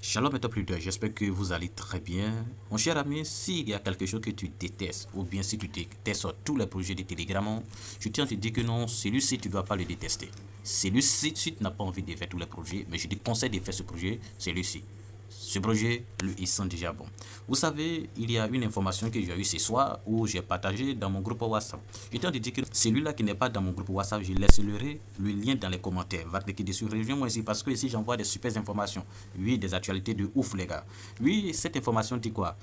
Shalom et top leader, j'espère que vous allez très bien. Mon cher ami, s'il y a quelque chose que tu détestes, ou bien si tu détestes tous les projets de Telegram, je tiens à te dire que non, celui-ci, tu ne dois pas le détester. Celui-ci, si tu n'as pas envie de faire tous les projets, mais je te conseille de faire ce projet, celui-ci. Ce projet, ils sont déjà bons. Vous savez, il y a une information que j'ai eue ce soir où j'ai partagé dans mon groupe WhatsApp. Je tiens à te dire que celui-là qui n'est pas dans mon groupe WhatsApp, je laisserai le lien dans les commentaires. Va cliquer dessus, rejoins-moi ici parce que ici j'envoie des super informations. Oui, des actualités de ouf les gars. Oui, cette information dit quoi?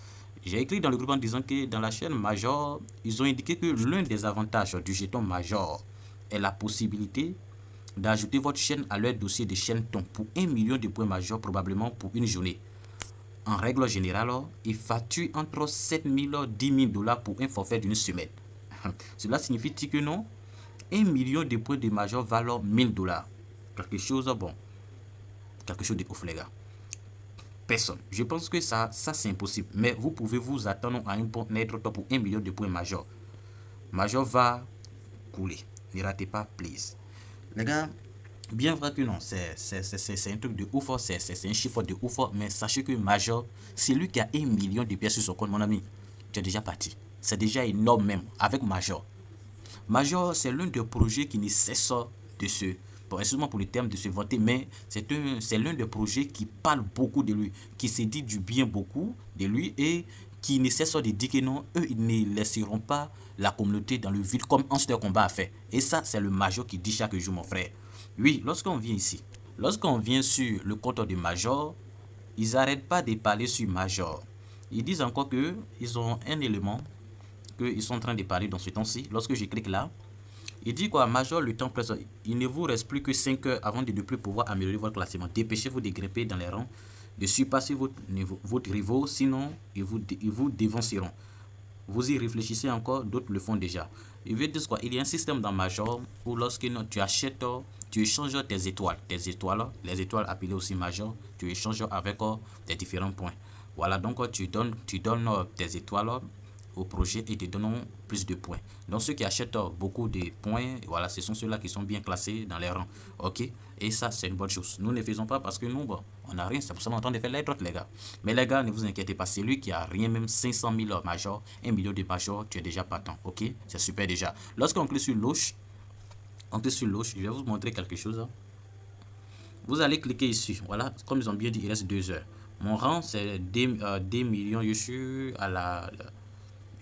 J'ai écrit dans le groupe en disant que dans la chaîne Major, ils ont indiqué que l'un des avantages du jeton Major est la possibilité d'ajouter votre chaîne à leur dossier de chaîne ton pour 1 million de points majeurs probablement pour une journée. En règle générale, il facture entre 7 000 et 10 000 dollars pour un forfait d'une semaine. Cela signifie que non, 1 million de points de major valent 1000 dollars. Quelque chose bon. Quelque chose de ouf, les gars. Personne. Je pense que ça c'est impossible. Mais vous pouvez vous attendre à un bon être pour 1 million de points major. Major va couler. Ne ratez pas, please. Les gars, bien vrai que non, c'est un truc de ouf, c'est un chiffre de ouf, mais sachez que Major, c'est lui qui a 1 million de pièces sur son compte, mon ami. Tu es déjà parti. C'est déjà énorme même, avec Major. Major, c'est l'un des projets qui ne cesse de se, bon, excuse-moi pour le terme, de se vanter, mais c'est l'un des projets qui parle beaucoup de lui, qui se dit du bien beaucoup de lui et qui ne cesse de dire que non, eux, ils ne laisseront pas la communauté dans le vide comme Ancien Combat a fait. Et ça, c'est le Major qui dit chaque jour, mon frère. Oui, lorsqu'on vient ici, lorsqu'on vient sur le compte de Major, ils n'arrêtent pas de parler sur Major. Ils disent encore que ils ont un élément qu'ils sont en train de parler dans ce temps-ci. Lorsque je clique là, il dit quoi, Major, le temps présent, il ne vous reste plus que 5 heures avant de ne plus pouvoir améliorer votre classement. Dépêchez-vous de grimper dans les rangs, de surpasser votre rivaux, sinon ils vous dévanceront. Vous y réfléchissez encore, d'autres le font déjà. Il veut dire quoi? Il y a un système dans Major où lorsque tu achètes, tu échanges tes étoiles. Tes étoiles, les étoiles appelées aussi Major, tu échanges avec des différents points. Voilà, donc tu donnes tes étoiles au projet et te donnent plus de points. Donc ceux qui achètent beaucoup de points, voilà, ce sont ceux-là qui sont bien classés dans les rangs. Ok? Et ça, c'est une bonne chose. Nous ne faisons pas parce que nous, bon, on n'a rien. C'est pour ça qu'on est en train de faire les autres, les gars. Mais les gars, ne vous inquiétez pas. C'est lui qui a rien, même 500 000 majors, 1 million de majors, tu es déjà partant. Ok? C'est super déjà. Lorsqu'on clique sur Loche, je vais vous montrer quelque chose. Vous allez cliquer ici. Voilà, comme ils ont bien dit, il reste 2 heures. Mon rang, c'est 2 millions. Je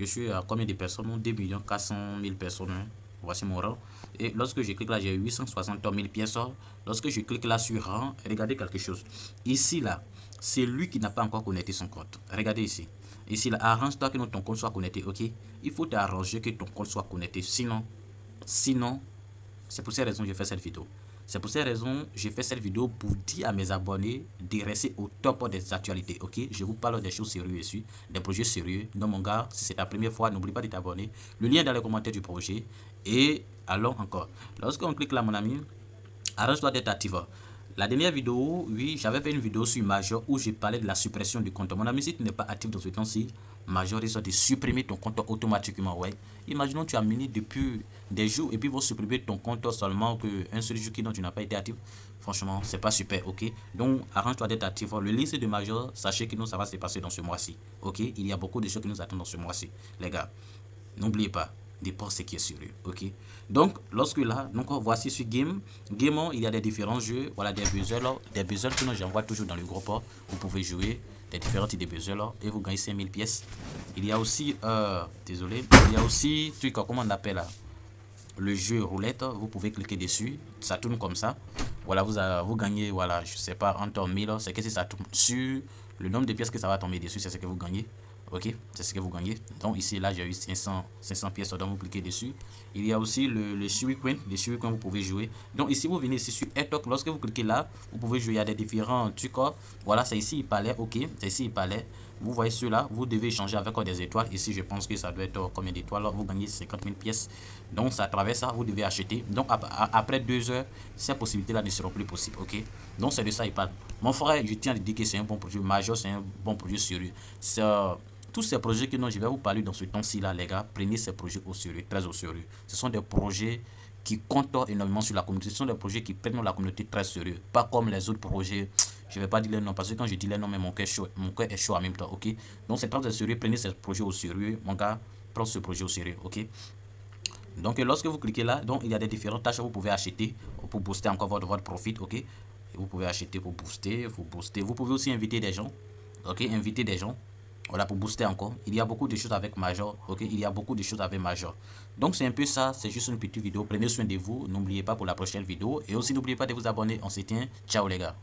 suis à combien de personnes? 2 400 000 personnes. Voici mon rang. Et lorsque je clique là, j'ai 860 000 pièces. Lorsque je clique là sur rang, regardez quelque chose. Ici, là, c'est lui qui n'a pas encore connecté son compte. Regardez ici. Ici, là, arrange-toi que ton compte soit connecté, ok? Il faut t'arranger que ton compte soit connecté. Sinon, c'est pour ces raisons que j'ai fait cette vidéo. C'est pour ces raisons que j'ai fait cette vidéo pour dire à mes abonnés de rester au top des actualités, ok? Je vous parle des choses sérieuses ici, des projets sérieux. Donc mon gars, si c'est ta première fois, n'oublie pas de t'abonner. Le lien est dans les commentaires du projet. Et allons encore. Lorsqu'on clique là, mon ami, arrange-toi d'être actif. La dernière vidéo, oui, j'avais fait une vidéo sur Major où je parlais de la suppression du compte. Mon ami, si tu n'es pas actif dans ce temps-ci, Major risque de supprimer ton compte automatiquement. Ouais. Imaginons que tu as miné depuis des jours et puis ils vont supprimer ton compte seulement qu'un seul jour dont tu n'as pas été actif. Franchement, c'est pas super, ok? Donc, arrange-toi d'être actif. Le lycée de Major, sachez que nous, ça va se passer dans ce mois-ci, ok? Il y a beaucoup de choses qui nous attendent dans ce mois-ci, les gars. N'oubliez pas dépend ce qui est sérieux, ok? Donc lorsque là, donc voici sur game il y a des différents jeux, voilà, des buzzers que j'envoie toujours dans le groupe. Vous pouvez jouer des différents types de buzzers et vous gagnez 5000 pièces. Il y a aussi désolé, il y a aussi truc, comment on appelle là, le jeu roulette. Vous pouvez cliquer dessus, ça tourne comme ça. Voilà, vous gagnez, voilà, je sais pas, entre 1000, c'est que si ça tourne sur le nombre de pièces que ça va tomber dessus, c'est ce que vous gagnez. Ok, c'est ce que vous gagnez. Donc ici, là, j'ai eu 500 pièces, donc vous cliquez dessus. Il y a aussi le Shuriken, vous pouvez jouer. Donc ici, vous venez ici sur Airtalk. Lorsque vous cliquez là, vous pouvez jouer. Il y a des différents trucs. Voilà, c'est ici, il parlait. Ok, c'est ici, il parlait. Vous voyez ceux-là, vous devez échanger avec des étoiles. Ici, je pense que ça doit être combien d'étoiles. Vous gagnez 50 000 pièces. Donc, ça traverse ça, vous devez acheter. Donc, après 2 heures, ces possibilités-là ne seront plus possibles. Ok, donc c'est de ça il parle. Mon frère, je tiens à dire que c'est un bon projet. Major, c'est un bon projet sérieux. Tous ces projets que je vais vous parler dans ce temps-ci là, les gars, prenez ces projets au sérieux, très au sérieux. Ce sont des projets qui comptent énormément sur la communauté. Ce sont des projets qui prennent la communauté très sérieux. Pas comme les autres projets. Je vais pas dire les noms parce que quand je dis les noms, mais mon cœur est chaud en même temps, ok? Donc c'est très sérieux, prenez ce projet au sérieux, mon gars, prends ce projet au sérieux, ok? Donc lorsque vous cliquez là, donc il y a des différentes tâches que vous pouvez acheter pour booster encore votre profit, ok? Et vous pouvez acheter pour booster, vous pouvez aussi inviter des gens, ok? Inviter des gens, voilà, pour booster encore. Il y a beaucoup de choses avec Major, ok? Il y a beaucoup de choses avec Major. Donc c'est un peu ça, c'est juste une petite vidéo. Prenez soin de vous, n'oubliez pas pour la prochaine vidéo. Et aussi n'oubliez pas de vous abonner. On se tient, ciao les gars.